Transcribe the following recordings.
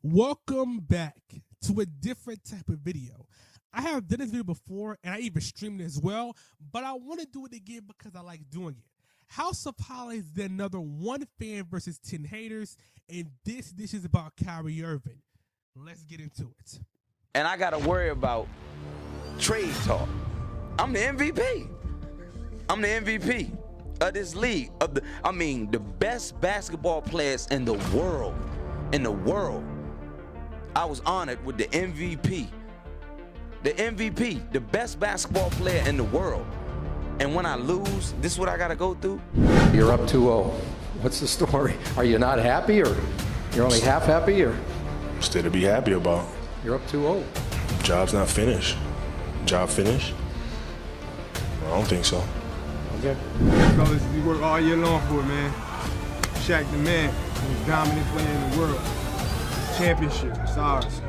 Welcome back to a different type of video. I have done this video before and I even streamed it as well, but I want to do it again because I like doing it. House of Highlights is another 1 fan versus 10 haters, and this is about Kyrie Irving. Let's get into it. And I got to worry about trade talk. I'm the MVP. I'm the MVP of this league. The best basketball players in the world. I was honored with the MVP. The MVP, the best basketball player in the world. And when I lose, this is what I got to go through. You're up 2-0. What's the story? Are you not happy, or you're only half happy, or? Still to be happy about. You're up 2-0. Job's not finished. Job finished? I don't think so. Okay. Fellas, we work all year long for it, man. Shaq the man, most dominant player in the world. Championship, it's ours.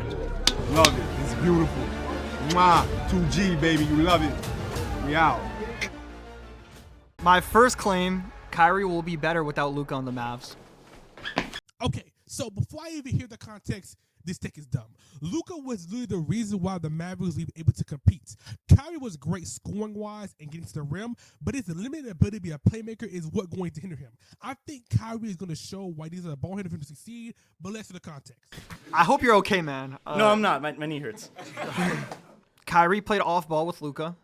Love it, it's beautiful. Mwah, 2G, baby, you love it. We out. My first claim, Kyrie will be better without Luka on the Mavs. Okay, so before I even hear the context, this take is dumb. Luka was literally the reason why the Mavericks were able to compete. Kyrie was great scoring-wise and getting to the rim, but his limited ability to be a playmaker is what going to hinder him. I think Kyrie is going to show why these are a ball hitter for him to succeed, but let's see the context. I hope you're okay, man. No, I'm not. My knee hurts. Kyrie played off ball with Luka.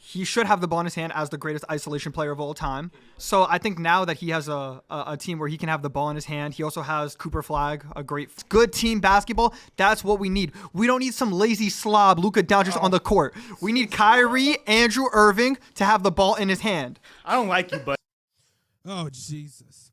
He should have the ball in his hand as the greatest isolation player of all time. So I think now that he has a team where he can have the ball in his hand, he also has Cooper Flag, a good team basketball. That's what we need. We don't need some lazy slob Luka Doncic on the court. We need Kyrie, Andrew Irving to have the ball in his hand. I don't like you, but. Oh, Jesus.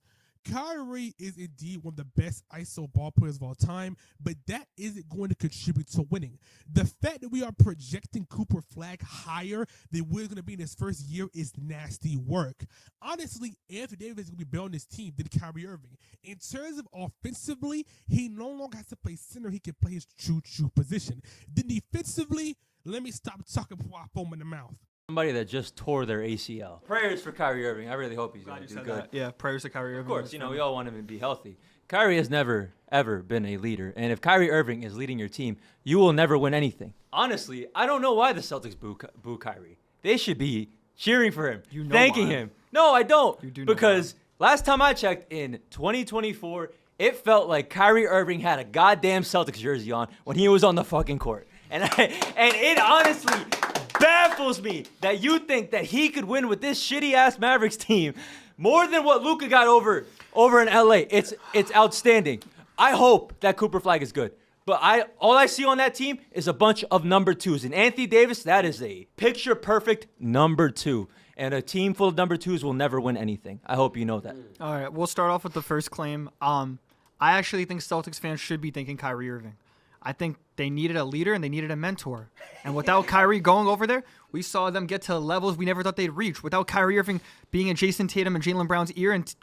Kyrie is indeed one of the best ISO ball players of all time, but that isn't going to contribute to winning. The fact that we are projecting Cooper Flag higher than we're going to be in his first year is nasty work. Honestly, Anthony Davis is going to be better on this team than Kyrie Irving. In terms of offensively, he no longer has to play center. He can play his true position. Then defensively, let me stop talking before I foam in the mouth. Somebody that just tore their ACL. Prayers for Kyrie Irving. I really hope he's going to do good. Yeah, prayers to Kyrie Irving. Of course, we all want him to be healthy. Kyrie has never, ever been a leader. And if Kyrie Irving is leading your team, you will never win anything. Honestly, I don't know why the Celtics boo Kyrie. They should be cheering for him, thanking him. No, I don't. You do know because last time I checked in 2024, it felt like Kyrie Irving had a goddamn Celtics jersey on when he was on the fucking court. And it honestly baffles me that you think that he could win with this shitty-ass Mavericks team more than what Luka got over in LA. It's outstanding. I hope that Cooper Flag is good. But all I see on that team is a bunch of number twos. And Anthony Davis, that is a picture-perfect number two. And a team full of number twos will never win anything. I hope you know that. All right, we'll start off with the first claim. I actually think Celtics fans should be thanking Kyrie Irving. I think they needed a leader and they needed a mentor. And without Kyrie going over there, we saw them get to levels we never thought they'd reach. Without Kyrie Irving being in Jason Tatum and Jaylen Brown's ear and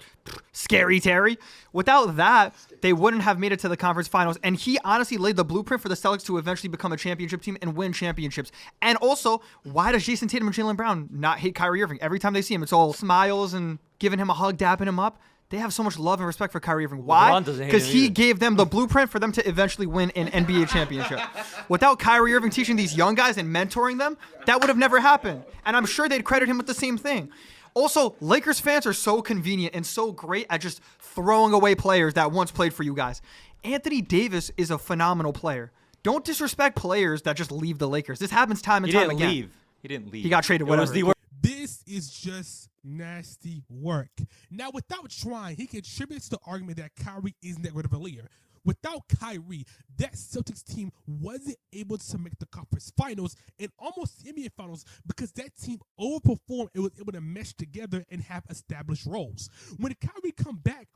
Scary Terry, without that, they wouldn't have made it to the conference finals. And he honestly laid the blueprint for the Celtics to eventually become a championship team and win championships. And also, why does Jason Tatum and Jaylen Brown not hate Kyrie Irving? Every time they see him, it's all smiles and giving him a hug, dapping him up. They have so much love and respect for Kyrie Irving. Why? Because he gave them the blueprint for them to eventually win an NBA championship. Without Kyrie Irving teaching these young guys and mentoring them, that would have never happened. And I'm sure they'd credit him with the same thing. Also, Lakers fans are so convenient and so great at just throwing away players that once played for you guys. Anthony Davis is a phenomenal player. Don't disrespect players that just leave the Lakers. This happens time and time again. He didn't leave. He got traded, whatever. This is just nasty work. Now, without trying, he contributes to the argument that Kyrie isn't that great of a leader. Without Kyrie, that Celtics team wasn't able to make the conference finals and almost NBA finals because that team overperformed and was able to mesh together and have established roles. When Kyrie came back,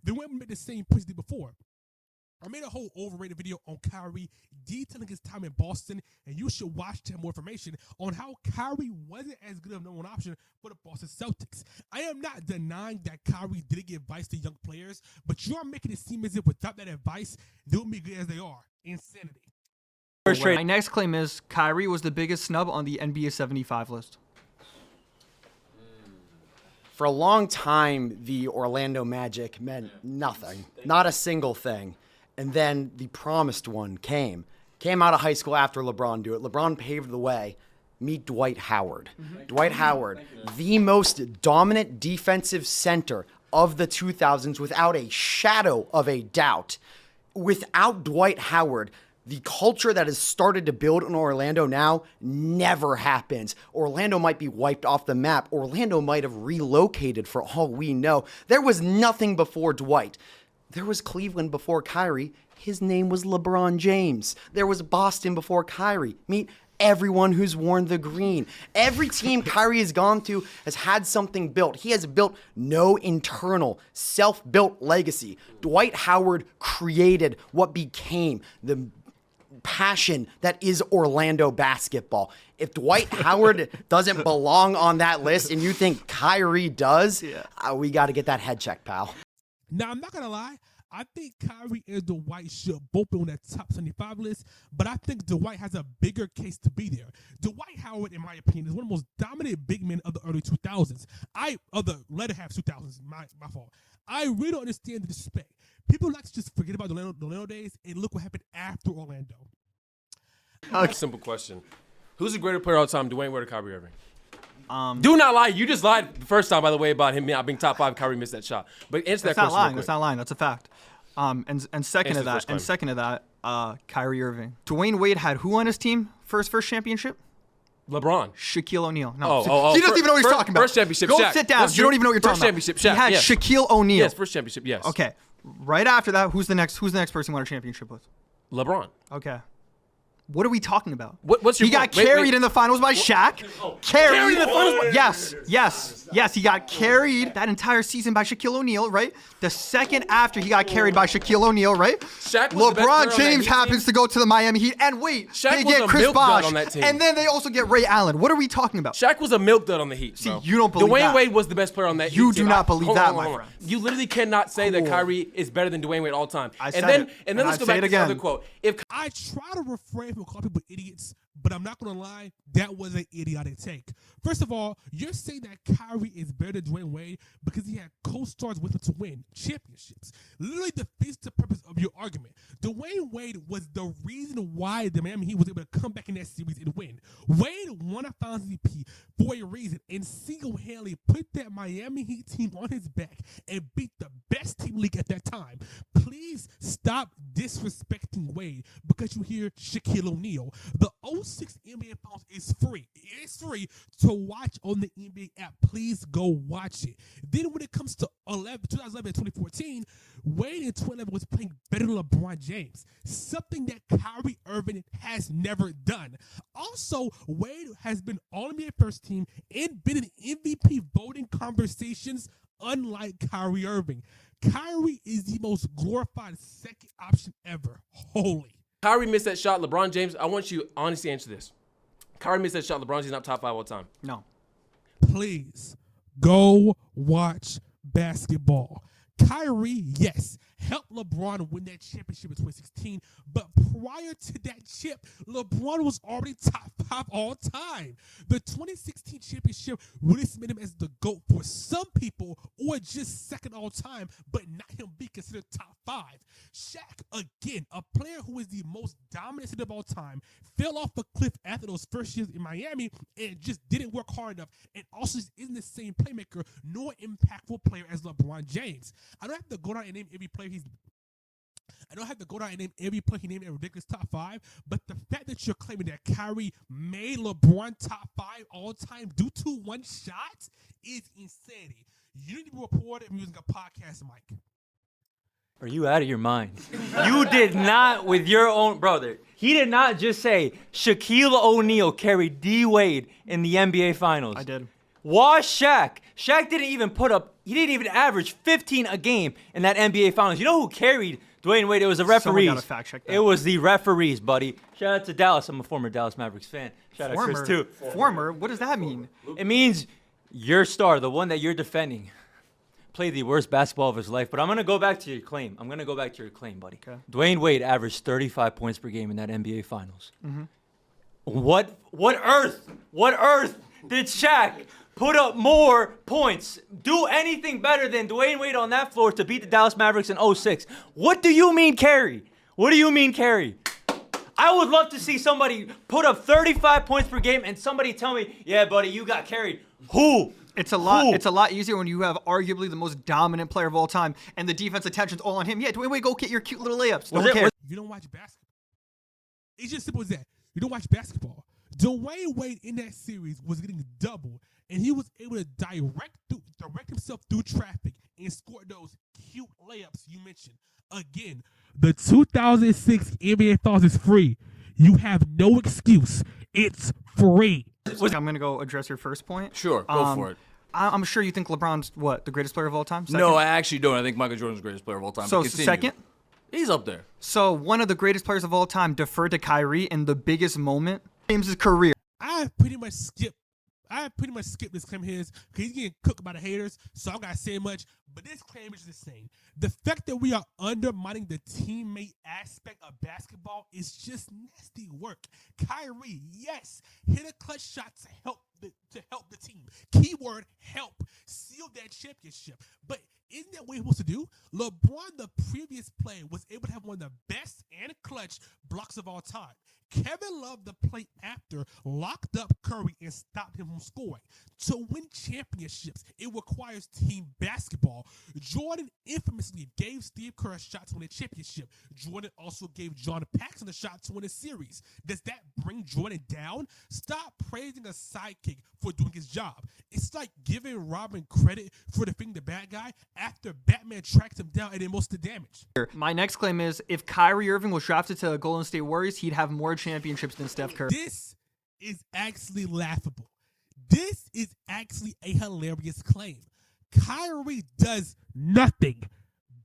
they went and made the same push they did before. I made a whole overrated video on Kyrie detailing his time in Boston, and you should watch to have more information on how Kyrie wasn't as good of a number one option for the Boston Celtics. I am not denying that Kyrie did give advice to young players, but you are making it seem as if without that advice, they wouldn't be good as they are. Insanity. My next claim is Kyrie was the biggest snub on the NBA 75 list. For a long time, the Orlando Magic meant nothing, not a single thing. And then the promised one came out of high school after LeBron do it. LeBron paved the way. Meet Dwight Howard. Dwight Howard, the most dominant defensive center of the 2000s without a shadow of a doubt. Without Dwight Howard, the culture that has started to build in Orlando now never happens. Orlando might be wiped off the map. Orlando might have relocated for all we know. There was nothing before Dwight. There was Cleveland before Kyrie. His name was LeBron James. There was Boston before Kyrie. Meet everyone who's worn the green. Every team Kyrie has gone to has had something built. He has built no internal, self-built legacy. Dwight Howard created what became the passion that is Orlando basketball. If Dwight Howard doesn't belong on that list and you think Kyrie does, we got to get that head check, pal. Now, I'm not going to lie. I think Kyrie and Dwight should both be on that top 75 list, but I think Dwight has a bigger case to be there. Dwight Howard, in my opinion, is one of the most dominant big men of the early 2000s. Of the latter half 2000s, my fault. I really don't understand the disrespect. People like to just forget about the Orlando days and look what happened after Orlando. Simple question. Who's the greater player all time, Dwayne Wade or Kyrie Irving? Do not lie. You just lied the first time, by the way, about him not being top 5. Kyrie missed that shot. But answer that question. That's not lying. Real quick. That's not lying. That's a fact. And second to that, Kyrie Irving. Dwayne Wade had who on his team for his first championship? LeBron. Shaquille O'Neal. No. He doesn't even know what he's talking about. First championship, Go Shaq. sit down. You don't even know what you're talking about. First championship, Shaq. He had yes. Shaquille O'Neal. Yes, first championship, yes. Okay. Right after that, who's the next person who won a championship with? LeBron. Okay. What are we talking about? What's your He got carried in the finals by Shaq. Carried in the finals? Yes. He got carried that entire season by Shaquille O'Neal, right? The second after he got carried by Shaquille O'Neal, right? Shaq was the best player on LeBron that James Heat happens to go to the Miami Heat, and wait, Shaq they was get a Chris milk dud Bosh, on that team. and then they also get Ray Allen. What are we talking about? Shaq was a milk dud on the Heat. See, bro. you don't believe Dwayne that. Wade was the best player on that Heat. You do team. not believe Hold that, on, my hold on. friend. You literally cannot say that Cool. Kyrie is better than Dwayne Wade all time. I and said then it. and then And let's I'd go say back it to this other again. quote. If I try to refrain from calling people idiots, but I'm not going to lie, that was an idiotic take. First of all, you're saying that Kyrie is better than Dwayne Wade because he had co-stars with him to win championships. Literally defeats the purpose of your argument. Dwayne Wade was the reason why the Miami Heat was able to come back in that series and win. Wade won a Finals MVP for a reason and single-handedly put that Miami Heat team on his back and beat the best team league at that time. Please stop disrespecting Wade because you hear Shaquille O'Neal. The 06 NBA Finals is free. It's free to watch on the NBA app. Please go watch it. Then when it comes to 2011 and 2014, Wade in 2011 was playing better than LeBron James, something that Kyrie Irving has never done. Also, Wade has been All-NBA first team and been in MVP voting conversations, unlike Kyrie Irving. Kyrie is the most glorified second option ever. Holy. Kyrie missed that shot, LeBron James, I want you to honestly answer this. Kyrie missed that shot, LeBron James not top 5 all time. No. Please go watch basketball. Kyrie, yes, helped LeBron win that championship in 2016, but prior to that chip, LeBron was already top 5 all time. The 2016 championship really cemented him as the GOAT for some people, or just second all time, but not him be considered top 5. Shaq, again, a player who is the most dominant center of all time, fell off a cliff after those first years in Miami and just didn't work hard enough, and also just isn't the same playmaker nor impactful player as LeBron James. I don't have to go down and name every player he named in a ridiculous top 5, but the fact that you're claiming that Kyrie made LeBron top 5 all time due to one shot is insanity. You need to report it using a podcast mic. Are you out of your mind? You did not, with your own brother. He did not just say Shaquille O'Neal carried D Wade in the NBA Finals. I did. Was Shaq. Shaq didn't even he didn't even average 15 a game in that NBA Finals. You know who carried Dwayne Wade? It was the referees. Someone gotta fact check that. It was the referees, buddy. Shout out to Dallas. I'm a former Dallas Mavericks fan. Shout out Chris, too. Former? What does that mean? It means your star, the one that you're defending, played the worst basketball of his life. But I'm going to go back to your claim. Buddy. Okay. Dwayne Wade averaged 35 points per game in that NBA Finals. Mm-hmm. What earth did Shaq put up more points, do anything better than Dwayne Wade on that floor to beat the Dallas Mavericks in 06. What do you mean carry? What do you mean carry? I would love to see somebody put up 35 points per game and somebody tell me, yeah, buddy, you got carried. Who? It's a lot easier when you have arguably the most dominant player of all time and the defense attention's all on him. Yeah, Dwayne Wade, go get your cute little layups. Don't care. You don't watch basketball. It's just simple as that. You don't watch basketball. Dwayne Wade in that series was getting double, and he was able to direct himself through traffic and score those cute layups you mentioned. Again, the 2006 NBA Finals is free. You have no excuse. It's free. I'm going to go address your first point. Sure, go for it. I'm sure you think LeBron's, the greatest player of all time? Second? No, I actually don't. I think Michael Jordan's the greatest player of all time. So second? He's up there. So one of the greatest players of all time deferred to Kyrie in the biggest moment in his career. I pretty much skipped this claim of his because he's getting cooked by the haters, so I'm not gonna say much. But this claim is insane. The fact that we are undermining the teammate aspect of basketball is just nasty work. Kyrie, yes, hit a clutch shot to help the team. Keyword help. Seal that championship. But isn't that what he supposed to do? LeBron, the previous play, was able to have one of the best and clutch blocks of all time. Kevin Love, the play after, locked up Curry and stopped him from scoring. To win championships, it requires team basketball. Jordan infamously gave Steve Kerr a shot to win a championship. Jordan also gave John Paxson a shot to win a series. Does that bring Jordan down? Stop praising a sidekick for doing his job. It's like giving Robin credit for defeating the bad guy after Batman tracked him down and did most of the damage. My next claim is if Kyrie Irving was drafted to the Golden State Warriors, he'd have more championships than Steph Curry. This is actually laughable. This is actually a hilarious claim. Kyrie does nothing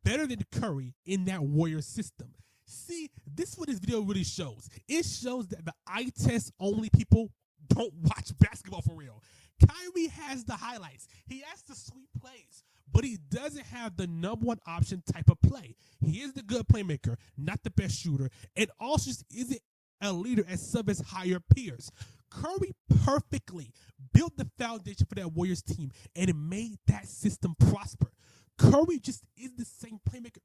better than Curry in that Warriors system. See, this is what this video really shows. It shows that the eye test only people don't watch basketball for real. Kyrie has the highlights. He has the sweet plays, but he doesn't have the number one option type of play. He is the good playmaker, not the best shooter, and also just isn't a leader as some of his higher peers. Curry perfectly built the foundation for that Warriors team, and it made that system prosper. Curry just is the same playmaker.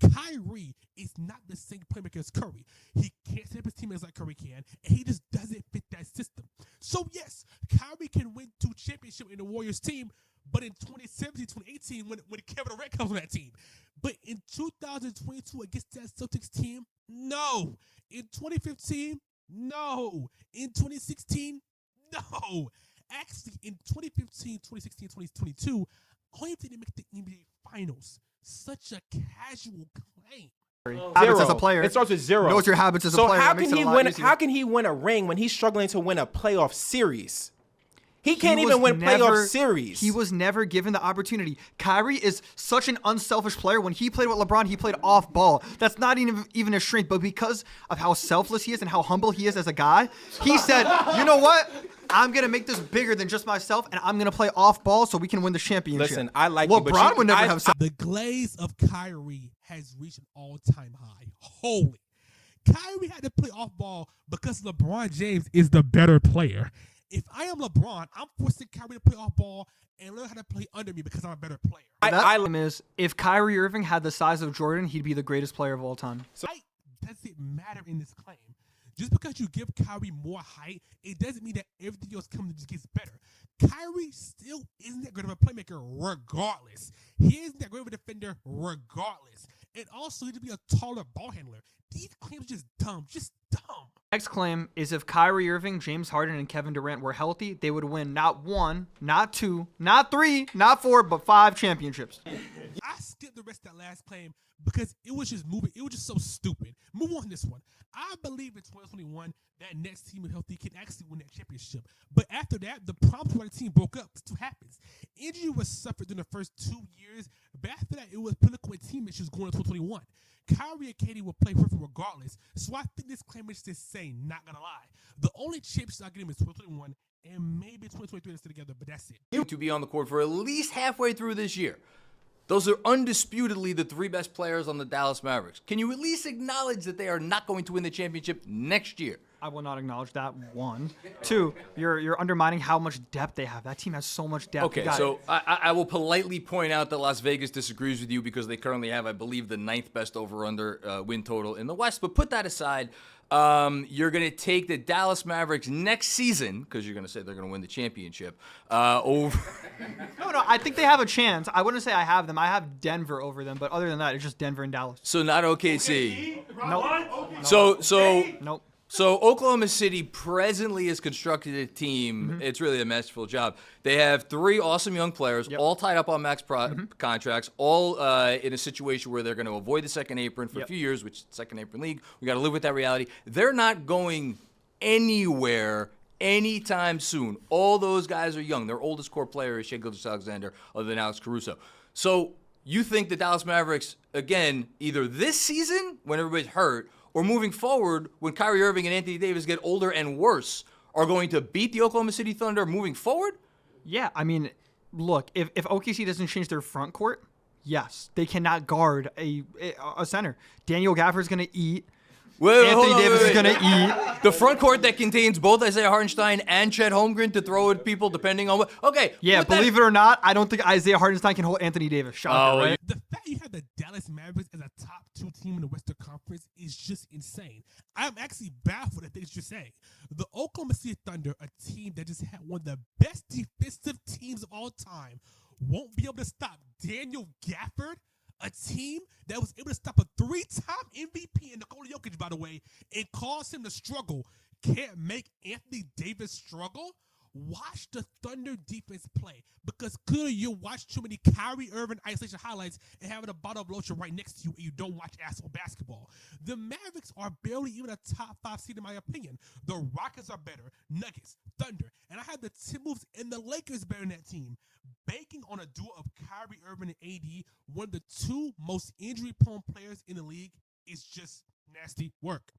Kyrie is not the same playmaker as Curry. He can't set up his teammates like Curry can, and he just doesn't fit that system. So yes, Kyrie can win 2 championships in the Warriors team, but in 2017, 2018, when Kevin Durant comes on that team. But in 2022 against that Celtics team, no. In 2015, no. In 2016, no. Actually, in 2015, 2016, 2022, only if they didn't make the NBA Finals. Such a casual claim. Habits as a player. It starts with 0. Knows your habits as a player. So how can he win a ring when he's struggling to win a playoff series? He can't even win playoff series. He was never given the opportunity. Kyrie is such an unselfish player. When he played with LeBron, he played off ball. That's not even a shrink, but because of how selfless he is and how humble he is as a guy, he said, you know what? I'm going to make this bigger than just myself, and I'm going to play off ball so we can win the championship. Listen, I like LeBron would never have said. The glaze of Kyrie has reached an all-time high. Holy. Kyrie had to play off ball because LeBron James is the better player. If I am LeBron, I'm forcing Kyrie to play off ball and learn how to play under me because I'm a better player. Is if Kyrie Irving had the size of Jordan, he'd be the greatest player of all time. So height doesn't matter in this claim. Just because you give Kyrie more height, it doesn't mean that everything else comes and just gets better. Kyrie still isn't that great of a playmaker regardless. He isn't that great of a defender regardless. And also, he to be a taller ball handler. These claims are just dumb. Just dumb. Next claim is if Kyrie Irving, James Harden, and Kevin Durant were healthy, they would win not 1, not 2, not 3, not 4, but 5 championships. I skipped the rest of that last claim because it was just moving. It was just so stupid. Move on to this one. I believe in 2021 that next team is healthy can actually win that championship. But after that, the problems why the team broke up. This happens. Injury was suffered during the first 2 years, but after that, it was pinnacle and team issues going into 2021. Kyrie and KD will play perfect regardless, so I think this claim is just saying, not gonna lie. The only championship I get him is 2021 and maybe 2023 to stay together, but that's it. To be on the court for at least halfway through this year. Those are undisputedly the 3 best players on the Dallas Mavericks. Can you at least acknowledge that they are not going to win the championship next year? I will not acknowledge that. 1, 2. You're undermining how much depth they have. That team has so much depth. Okay, so I will politely point out that Las Vegas disagrees with you because they currently have, I believe, the 9th best over/under win total in the West. But put that aside. You're going to take the Dallas Mavericks next season, because you're going to say they're going to win the championship, over. No, I think they have a chance. I wouldn't say I have them. I have Denver over them, but other than that, it's just Denver and Dallas. So not OKC. Nope. Nope. So Oklahoma City presently has constructed a team. Mm-hmm. It's really a masterful job. They have 3 awesome young players, all tied up on max contracts, all in a situation where they're going to avoid the second apron for a few years, which is the second apron league. We got to live with that reality. They're not going anywhere anytime soon. All those guys are young. Their oldest core player is Shai Gilgeous-Alexander, other than Alex Caruso. So you think the Dallas Mavericks, again, either this season when everybody's hurt, or moving forward, when Kyrie Irving and Anthony Davis get older and worse, are going to beat the Oklahoma City Thunder moving forward? Yeah, I mean, look, if OKC doesn't change their front court, yes, they cannot guard a center. Daniel Gafford's going to eat. Anthony Davis is going to eat. The front court that contains both Isaiah Hartenstein and Chet Holmgren to throw at people depending on what. Okay. Yeah, believe it or not, I don't think Isaiah Hartenstein can hold Anthony Davis. Shocker, right? The fact you have the Dallas Mavericks as a top 2 team in the Western Conference is just insane. I'm actually baffled at things you're saying. The Oklahoma City Thunder, a team that just had one of the best defensive teams of all time, won't be able to stop Daniel Gafford, a team that was able to stop a 3-time MVP in Nikola Jokic, by the way, and cause him to struggle. Can't make Anthony Davis struggle? Watch the Thunder defense play, because clearly you watch too many Kyrie Irving isolation highlights and having a bottle of lotion right next to you and you don't watch asshole basketball. The Mavericks are barely even a top 5 seed in my opinion. The Rockets are better, Nuggets, Thunder, and I have the Timberwolves and the Lakers better than that team. Banking on a duo of Kyrie Irving and AD, one of the 2 most injury-prone players in the league, is just nasty work.